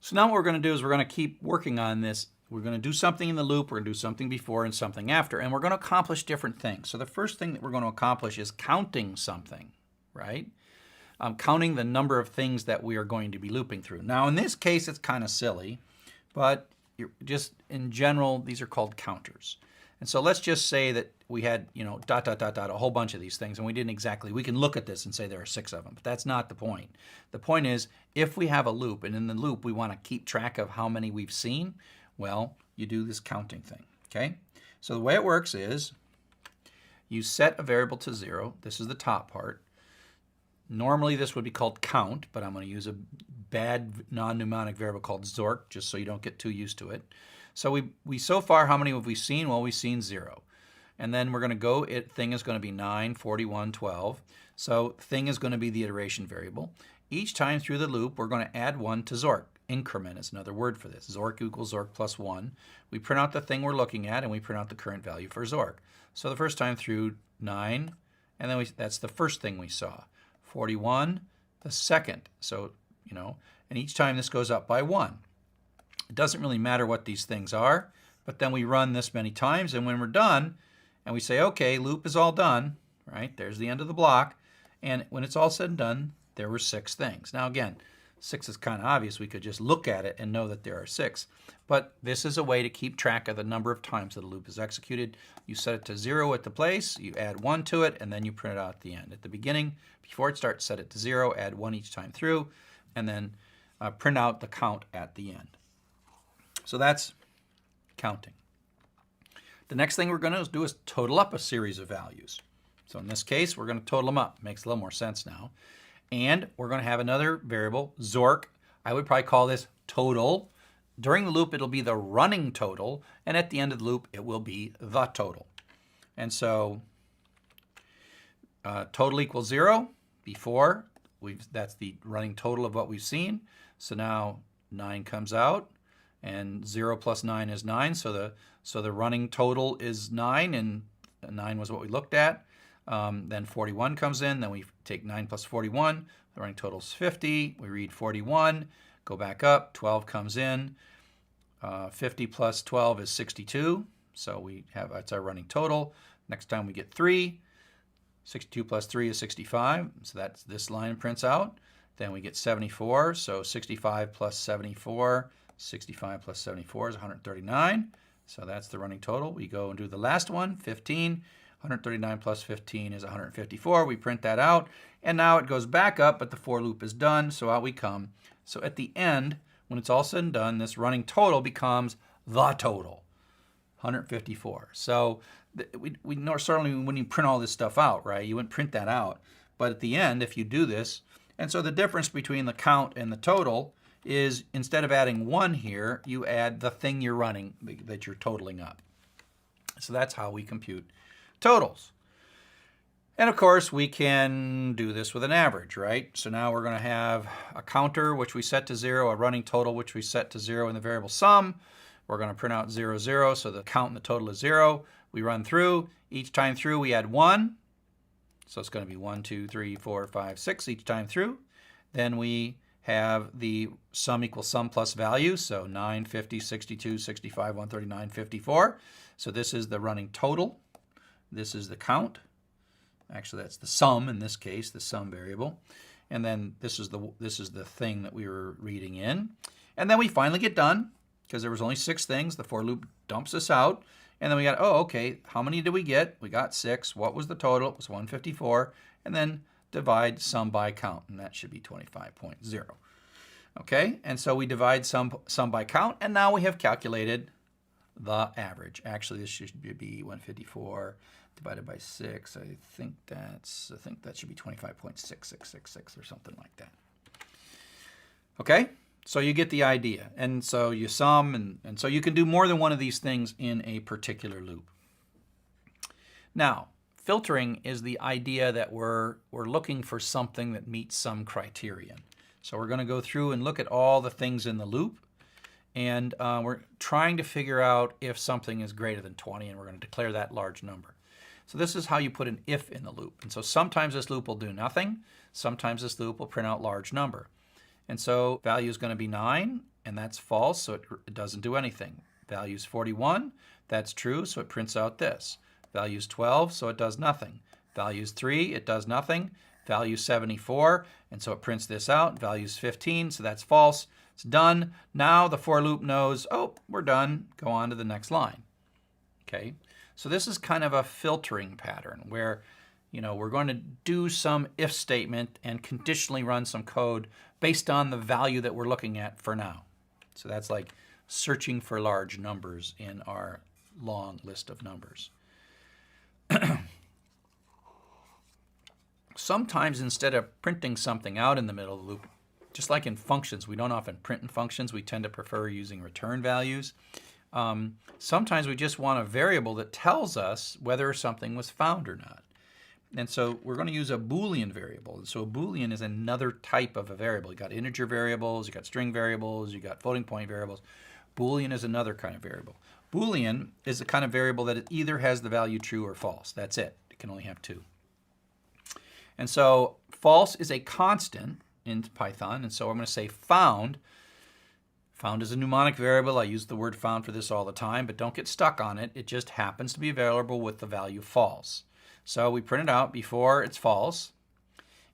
So now what we're going to do is we're going to keep working on this. We're going to do something in the loop, we're going to do something before and something after, and we're going to accomplish different things. So the first thing that we're going to accomplish is counting something, right? Counting the number of things that we are going to be looping through. Now in this case it's kind of silly, but just in general these are called counters. And so let's just say that we had, dot, dot, dot, dot, a whole bunch of these things, and we didn't exactly, we can look at this and say there are 6 of them, but that's not the point. The point is, if we have a loop, and in the loop we want to keep track of how many we've seen, well, you do this counting thing, okay? So the way it works is, you set a variable to 0, this is the top part. Normally this would be called count, but I'm going to use a bad non-mnemonic variable called Zork, just so you don't get too used to it. So we so far, how many have we seen? Well, we've seen 0. And then we're going to go, thing is going to be 9, 41, 12. So thing is going to be the iteration variable. Each time through the loop, we're going to add 1 to Zork. Increment is another word for this. Zork equals Zork plus 1. We print out the thing we're looking at, and we print out the current value for Zork. So the first time through 9, and then that's the first thing we saw. 41, the second. So, and each time this goes up by 1. It doesn't really matter what these things are, but then we run this many times, and when we're done, and we say, okay, loop is all done, right? There's the end of the block, and when it's all said and done, there were 6 things. Now again, 6 is kind of obvious. We could just look at it and know that there are 6. But this is a way to keep track of the number of times that a loop is executed. You set it to 0 at the place, you add 1 to it, and then you print it out at the end. At the beginning, before it starts, set it to 0, add 1 each time through, and then print out the count at the end. So that's counting. The next thing we're going to do is total up a series of values. So in this case, we're going to total them up. Makes a little more sense now. And we're going to have another variable, Zork. I would probably call this total. During the loop, it'll be the running total, and at the end of the loop, it will be the total. And so total equals 0. Before, that's the running total of what we've seen. So now 9 comes out, and 0 plus 9 is 9. So the running total is 9, and 9 was what we looked at. Then 41 comes in, then we take 9 plus 41, the running total is 50, we read 41, go back up, 12 comes in, 50 plus 12 is 62, so that's our running total. Next time we get 3, 62 plus 3 is 65, so that's this line prints out. Then we get 74, so 65 plus 74, 65 plus 74 is 139, so that's the running total. We go and do the last one, 15. 139 plus 15 is 154. We print that out, and now it goes back up, but the for loop is done, so out we come. So at the end, when it's all said and done, this running total becomes the total, 154. So we know certainly when you print all this stuff out, right, you wouldn't print that out. But at the end, if you do this, and so the difference between the count and the total is instead of adding 1 here, you add the thing you're running that you're totaling up. So that's how we compute totals. And of course, we can do this with an average, right? So now we're going to have a counter, which we set to 0, a running total, which we set to 0 in the variable sum. We're going to print out 0, 0, so the count and the total is 0. We run through. Each time through, we add 1. So it's going to be 1, 2, 3, 4, 5, 6 each time through. Then we have the sum equals sum plus value, so 9, 50, 62, 65, 139, 54. So this is the running total. This is the count. Actually, that's the sum in this case, the sum variable. And then this is the thing that we were reading in. And then we finally get done, because there was only 6 things. The for loop dumps us out. And then we got, oh, okay, how many did we get? We got 6. What was the total? It was 154. And then divide sum by count, and that should be 25.0. Okay, and so we divide sum by count, and now we have calculated the average. Actually, this should be 154 divided by 6. I think that should be 25.6666 or something like that. Okay, so you get the idea. And so you sum, and so you can do more than one of these things in a particular loop. Now, filtering is the idea that we're looking for something that meets some criterion. So we're going to go through and look at all the things in the loop, and we're trying to figure out if something is greater than 20, and we're going to declare that large number. So this is how you put an if in the loop. And so sometimes this loop will do nothing. Sometimes this loop will print out large number. And so value is going to be 9, and that's false, so it doesn't do anything. Value is 41, that's true, so it prints out this. Value is 12, so it does nothing. Value is 3, it does nothing. Value is 74, and so it prints this out. Value is 15, so that's false. It's done. Now the for loop knows, oh, we're done. Go on to the next line. Okay, so this is kind of a filtering pattern where, we're going to do some if statement and conditionally run some code based on the value that we're looking at for now. So that's like searching for large numbers in our long list of numbers. Sometimes instead of printing something out in the middle of the loop, just like in functions, we don't often print in functions. We tend to prefer using return values. Sometimes we just want a variable that tells us whether something was found or not. And so we're going to use a Boolean variable. So a Boolean is another type of a variable. You got integer variables, you got string variables, you got floating point variables. Boolean is another kind of variable. Boolean is the kind of variable that it either has the value true or false. That's it. It can only have two. And so false is a constant in Python, and so I'm going to say found. Found is a mnemonic variable. I use the word found for this all the time, but don't get stuck on it. It just happens to be a variable with the value false. So we print it out before it's false,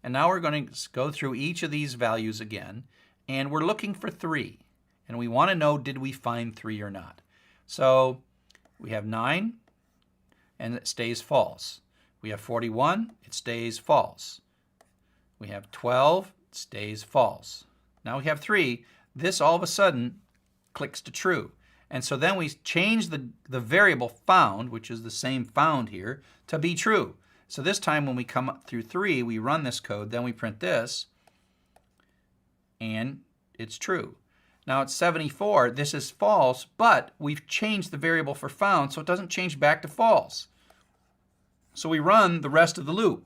and now we're going to go through each of these values again, and we're looking for 3, and we want to know, did we find 3 or not? So we have 9, and it stays false. We have 41, it stays false. We have 12, it stays false. Now we have 3, this all of a sudden clicks to true. And so then we change the variable found, which is the same found here, to be true. So this time when we come up through 3, we run this code, then we print this, and it's true. Now it's 74, this is false, but we've changed the variable for found, so it doesn't change back to false. So we run the rest of the loop,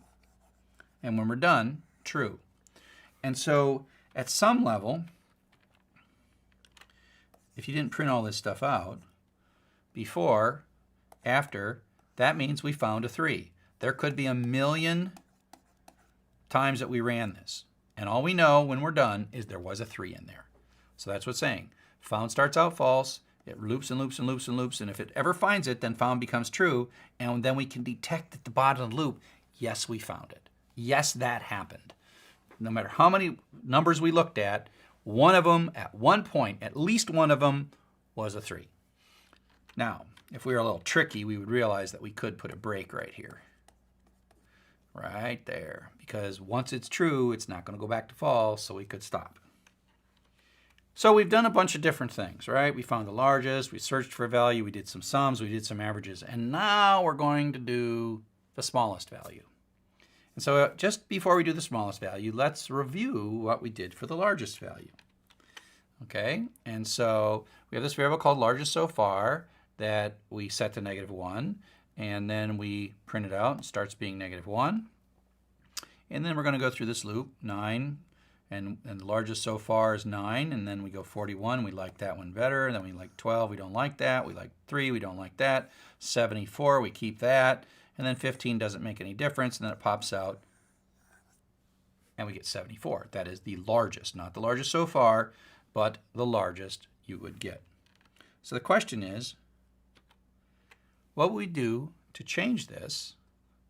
and when we're done, true. And so at some level, if you didn't print all this stuff out, before, after, that means we found a 3. There could be 1,000,000 times that we ran this, and all we know when we're done is there was a 3 in there. So that's what's saying. Found starts out false, it loops and loops and loops and loops, and if it ever finds it, then found becomes true, and then we can detect at the bottom of the loop, yes, we found it. Yes, that happened. No matter how many numbers we looked at, one of them, at one point, at least one of them, was a 3. Now, if we were a little tricky, we would realize that we could put a break right here. Right there. Because once it's true, it's not going to go back to false, so we could stop. So we've done a bunch of different things, right? We found the largest, we searched for a value, we did some sums, we did some averages, and now we're going to do the smallest value. And so just before we do the smallest value, let's review what we did for the largest value. Okay, and so we have this variable called largest so far that we set to -1, and then we print it out, it starts being -1. And then we're going to go through this loop, 9, and the largest so far is 9, and then we go 41, we like that one better, and then we like 12, we don't like that, we like 3, we don't like that, 74, we keep that, and then 15 doesn't make any difference, and then it pops out, and we get 74. That is the largest, not the largest so far, but the largest you would get. So the question is, what would we do to change this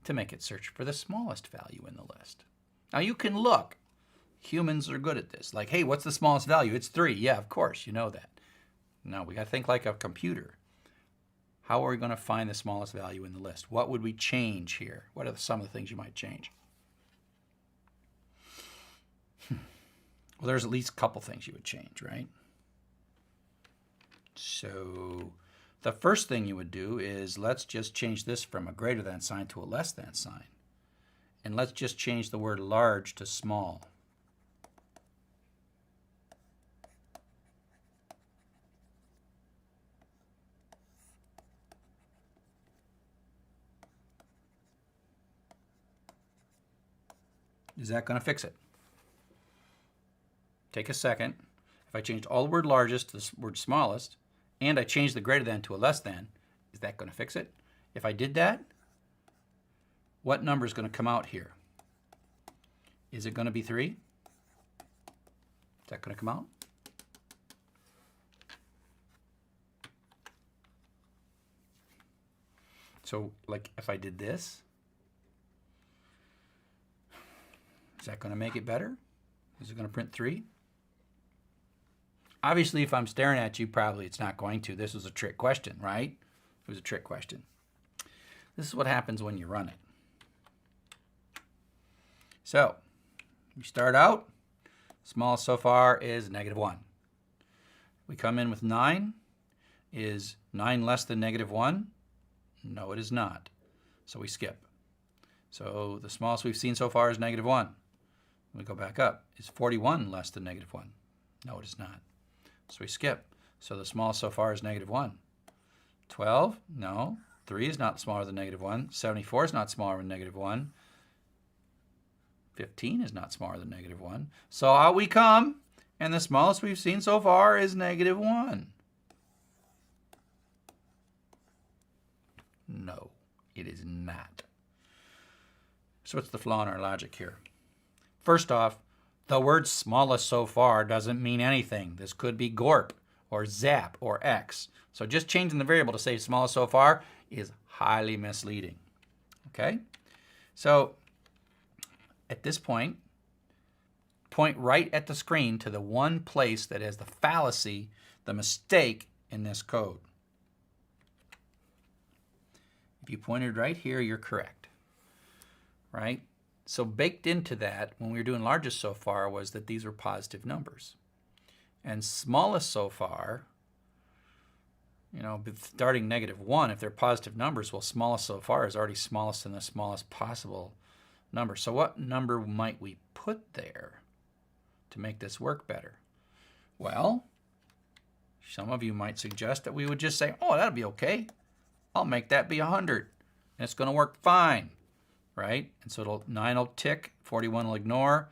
to make it search for the smallest value in the list? Now you can look. Humans are good at this. Like, hey, what's the smallest value? It's 3. Yeah, of course, you know that. No, we got to think like a computer. How are we going to find the smallest value in the list? What would we change here? What are some of the things you might change? Well, there's at least a couple things you would change, right? So the first thing you would do is let's just change this from a greater than sign to a less than sign. And let's just change the word large to small. Is that going to fix it? Take a second. If I changed all the word largest to the word smallest, and I changed the greater than to a less than, is that going to fix it? If I did that, what number is going to come out here? Is it going to be 3? that going to come out? So, like, if I did this, is that going to make it better? Is it going to print 3? Obviously, if I'm staring at you, probably it's not going to. This was a trick question, right? It was a trick question. This is what happens when you run it. So, we start out, smallest so far is -1. We come in with 9. Is 9 less than -1? No, it is not. So we skip. So the smallest we've seen so far is -1. We go back up. Is 41 less than -1? No, it is not. So we skip. So the smallest so far is -1. 12? No. 3 is not smaller than -1. 74 is not smaller than -1. 15 is not smaller than -1. So out we come, and the smallest we've seen so far is -1. No, it is not. So what's the flaw in our logic here? First off, the word smallest so far doesn't mean anything. This could be GORP or ZAP or X. So just changing the variable to say smallest so far is highly misleading. Okay? So at this point right at the screen to the one place that has the fallacy, the mistake in this code. If you pointed right here, you're correct. Right? So baked into that, when we were doing largest so far, was that these were positive numbers. And smallest so far, you know, starting -1, if they're positive numbers, well, smallest so far is already smallest than the smallest possible number. So what number might we put there to make this work better? Well, some of you might suggest that we would just say, oh, that'll be okay. I'll make that be 100, and it's going to work fine. Right? And so 9 will tick, 41 will ignore,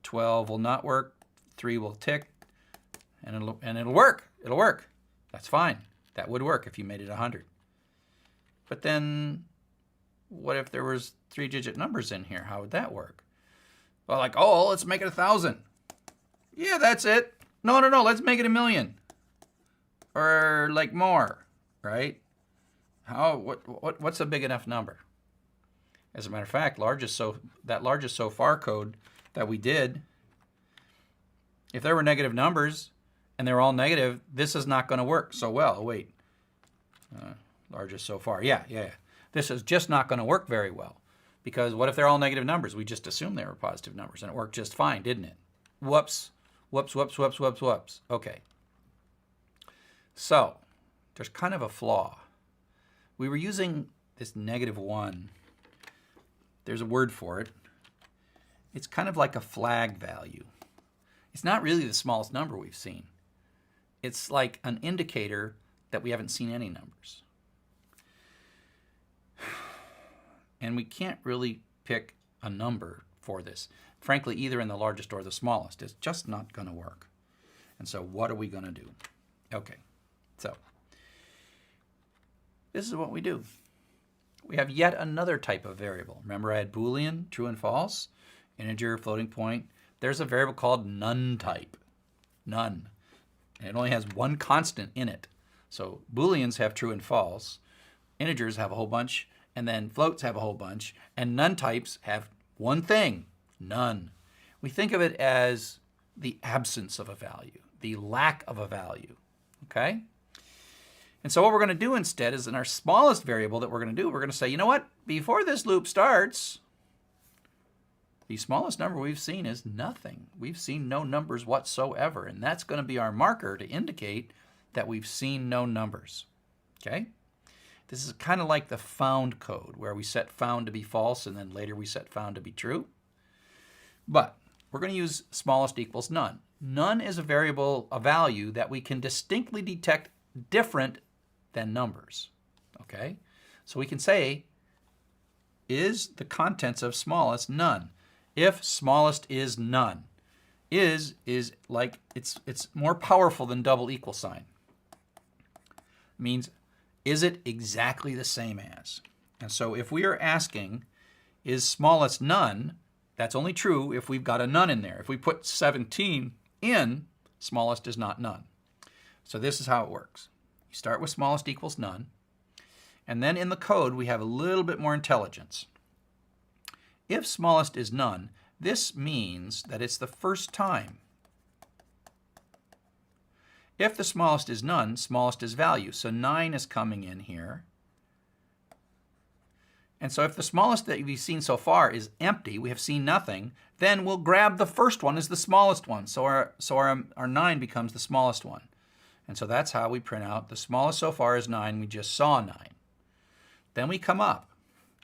12 will not work, 3 will tick, and it'll work. It'll work. That's fine. That would work if you made it 100. But then what if there was 3-digit numbers in here? How would that work? Well, like, oh, let's make it 1,000. Yeah, that's it. No, let's make it 1,000,000. Or like more, right? What's a big enough number? As a matter of fact, largest so far code that we did, if there were negative numbers and they're all negative, this is not going to work so well. Wait, largest so far. Yeah. This is just not going to work very well, because what if they're all negative numbers? We just assumed they were positive numbers, and it worked just fine, didn't it? Whoops. Okay. So there's kind of a flaw. We were using this -1. There's a word for it. It's kind of like a flag value. It's not really the smallest number we've seen. It's like an indicator that we haven't seen any numbers. And we can't really pick a number for this. Frankly, either in the largest or the smallest. It's just not going to work. And so what are we going to do? Okay, so this is what we do. We have yet another type of variable. Remember I had Boolean, true and false, integer, floating point. There's a variable called none type. None. And it only has one constant in it. So Booleans have true and false. Integers have a whole bunch. And then floats have a whole bunch. And none types have one thing, none. We think of it as the absence of a value, the lack of a value. Okay? And so what we're going to do instead is in our smallest variable that we're going to do, we're going to say, you know what? Before this loop starts, the smallest number we've seen is nothing. We've seen no numbers whatsoever. And that's going to be our marker to indicate that we've seen no numbers. Okay? This is kind of like the found code, where we set found to be false and then later we set found to be true. But we're going to use smallest equals none. None is a variable, a value that we can distinctly detect different than numbers. Okay? So we can say, is the contents of smallest none? If smallest is none. Is like, it's more powerful than double equal sign. It means, is it exactly the same as? And so if we are asking, is smallest none, that's only true if we've got a none in there. If we put 17 in smallest is not none. So this is how it works. You start with smallest equals none. And then in the code, we have a little bit more intelligence. If smallest is none, this means that it's the first time. If the smallest is none, smallest is value. So 9 is coming in here. And so if the smallest that we've seen so far is empty, we have seen nothing, then we'll grab the first one as the smallest one. So our 9 becomes the smallest one. And so that's how we print out the smallest so far is 9. We just saw 9. Then we come up.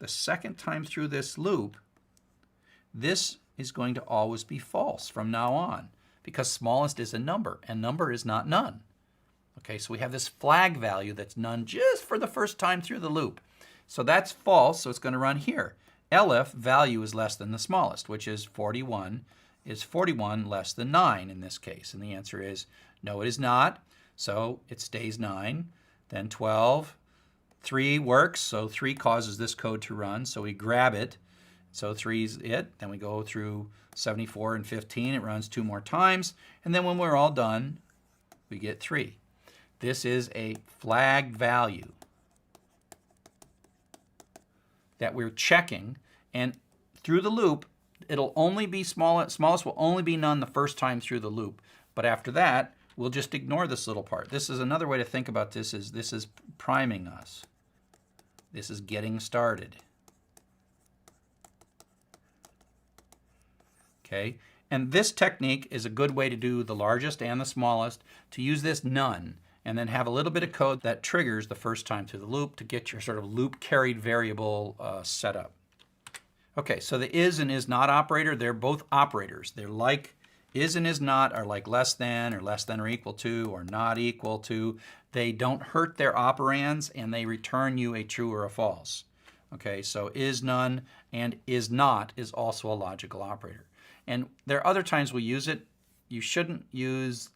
The second time through this loop, this is going to always be false from now on because smallest is a number and number is not none. Okay, so we have this flag value that's none just for the first time through the loop. So that's false, so it's going to run here. Elif value is less than the smallest, which is 41. Is 41 less than 9 in this case? And the answer is no, it is not. So it stays 9. Then 12. 3 works, so 3 causes this code to run, so we grab it. So 3 is it. Then we go through 74 and 15. It runs 2 more times. And then when we're all done, we get 3. This is a flag value that we're checking, and through the loop, it'll only be smallest will only be none the first time through the loop. But after that, we'll just ignore this little part. This is another way to think about this is priming us. This is getting started. Okay, and this technique is a good way to do the largest and the smallest, to use this none, and then have a little bit of code that triggers the first time through the loop to get your sort of loop carried variable set up. Okay, so the is and is not operator, they're both operators. They're like is and is not are like less than or equal to or not equal to. They don't hurt their operands and they return you a true or a false. Okay, so is none and is not is also a logical operator. And there are other times we use it. You shouldn't use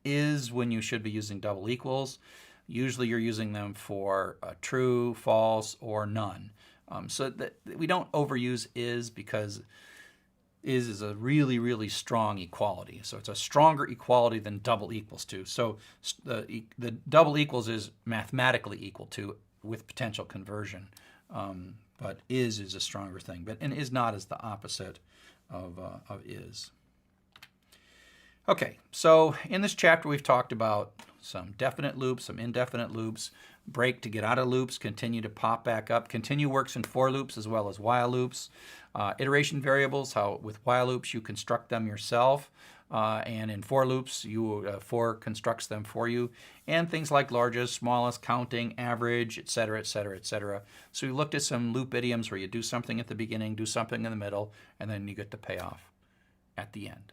is when you should be using double equals. Usually you're using them for true, false, or none. So that we don't overuse is because is a really, really strong equality. So it's a stronger equality than double equals to. So the double equals is mathematically equal to with potential conversion. But is a stronger thing. And is not is the opposite of is. Okay, so in this chapter we've talked about some definite loops, some indefinite loops, break to get out of loops, continue to pop back up. Continue works in for loops as well as while loops. Iteration variables, how with while loops you construct them yourself, and in for loops for constructs them for you, and things like largest, smallest, counting, average, etc., etc., etc. So we looked at some loop idioms where you do something at the beginning, do something in the middle, and then you get the payoff at the end.